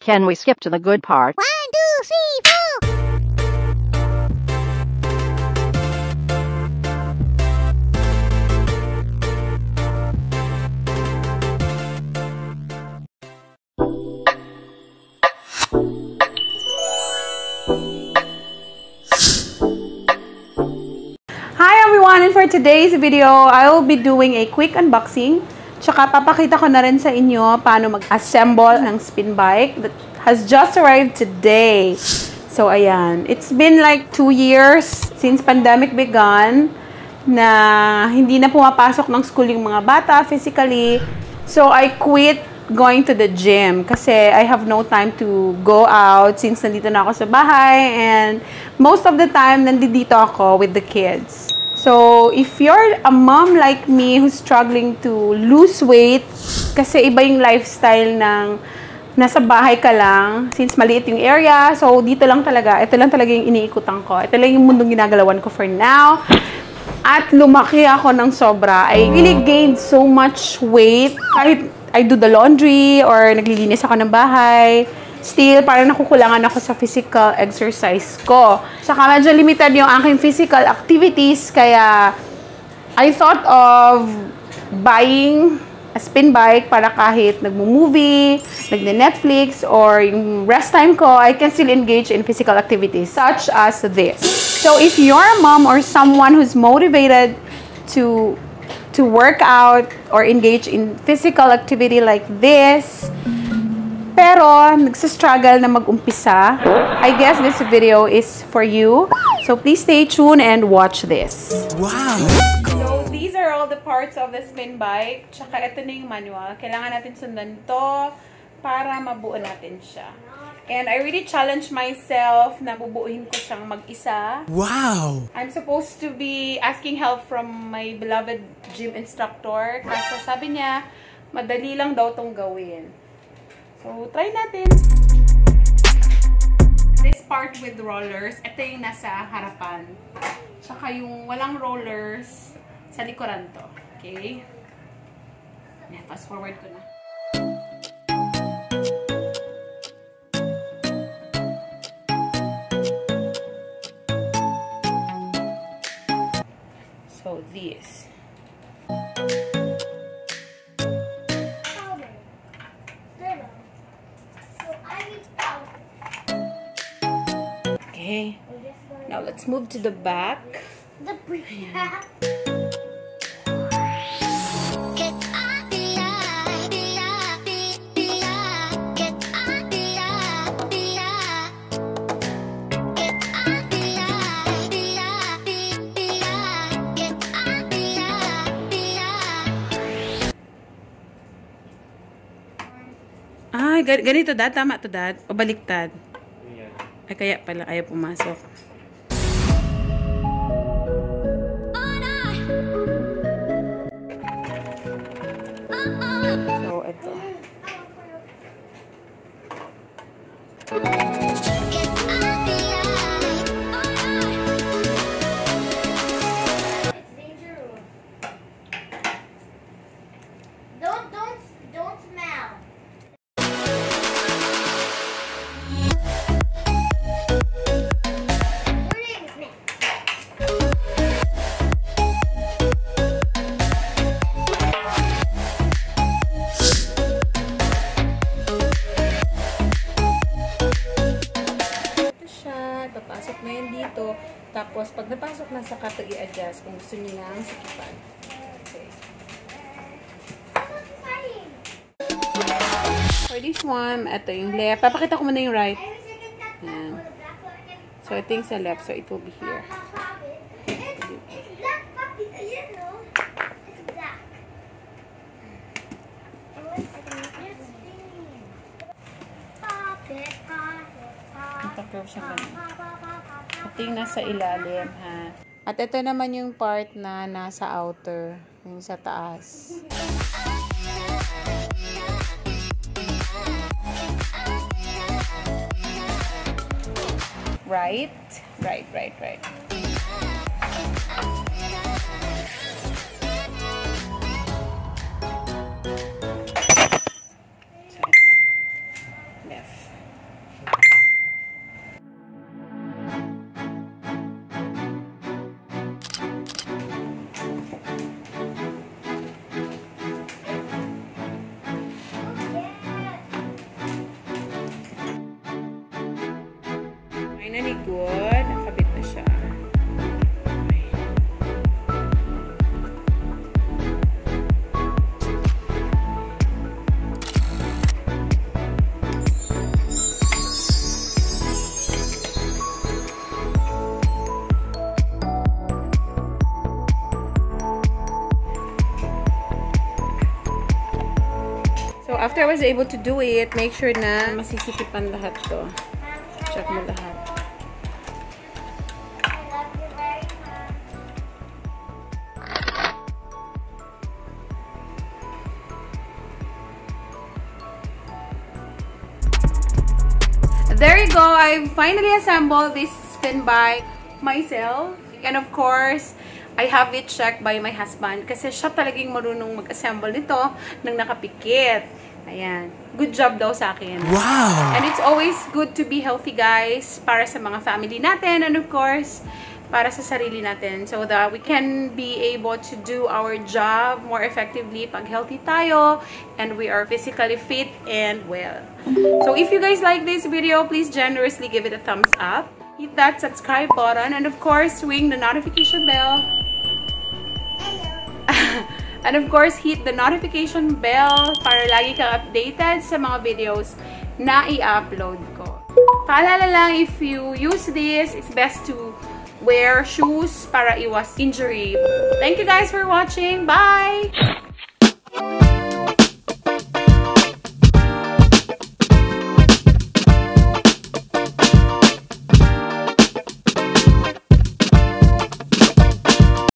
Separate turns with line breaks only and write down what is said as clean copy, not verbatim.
Can we skip to the good part?
1, 2, 3, 4.
Hi everyone, and for today's video, I will be doing a quick unboxing. Tsaka papakita ko na rin sa inyo paano mag-assemble ng spin bike that has just arrived today. So ayan, it's been like 2 years since pandemic began na hindi na pumapasok ng school yung mga bata physically. So I quit going to the gym kasi I have no time to go out since nandito na ako sa bahay, and most of the time nandito ako with the kids. So, if you're a mom like me who's struggling to lose weight, kasi iba yung lifestyle ng nasa bahay ka lang, since maliit yung area, so dito lang talaga, ito lang talaga yung iniikutan ko. Ito lang yung mundong ginagalawan ko for now. At lumaki ako ng sobra. I really gained so much weight. Kahit I do the laundry or naglilinis ako ng bahay, still, parang nakukulangan ako sa physical exercise ko. Saka medyo limited yung aking physical activities, kaya I thought of buying a spin bike para kahit nagmo-movie, nagne-Netflix, or yung rest time ko, I can still engage in physical activities such as this. So if you're a mom or someone who's motivated to work out or engage in physical activity like this, pero nagsistruggle na mag-umpisa, I guess this video is for you. So please stay tuned and watch this.
Wow!
So these are all the parts of the spin bike. Tsaka ito na yung manual. Kailangan natin sundan to para mabuo natin siya. And I really challenge myself na bubuuhin ko siyang mag-isa.
Wow!
I'm supposed to be asking help from my beloved gym instructor. Kasi sabi niya, madali lang daw tong gawin. So, try natin. This part with rollers, ito yung nasa harapan. Tsaka yung walang rollers, sa likuran to. Okay? Yan, fast forward ko na. So, this. Okay, now let's move to the back. Ah, ganito dad, tama to dad, o baliktad? Ay, kaya pala ayaw pumasok. So, ito.
Don't smell.
Papasok na yan dito. Tapos, pag napasok na sa kato, i-adjust kung gusto nyo lang sikipan. Okay. For this one, ito yung left. Papakita ko muna yung right. Ayan. So, ito yung sa left. So, it will be here. Naka-curve siya ganun. Ito yung nasa ilalim, ha. At ito naman yung part na nasa outer. Yung sa taas. Right? Right. Left. good. Nakabit na siya. So, after I was able to do it, make sure na masisikipan lahat to. Check mo lahat.
I love you very much.
There you go. I finally assembled this spin bike myself. And of course, I have it checked by my husband kasi siya talagang marunong mag-assemble nito nang nakapikit. Ayan. Good job daw sa akin.
Wow!
And it's always good to be healthy, guys, para sa mga family natin and of course, para sa sarili natin so that we can be able to do our job more effectively pag healthy tayo and we are physically fit and well. So if you guys like this video, please generously give it a thumbs up. Hit that subscribe button and of course, ring the notification bell. And of course, hit the notification bell para lagi kang updated sa mga videos na i-upload ko. Paalala lang, if you use this, it's best to wear shoes para iwas injury. Thank you guys for watching. Bye!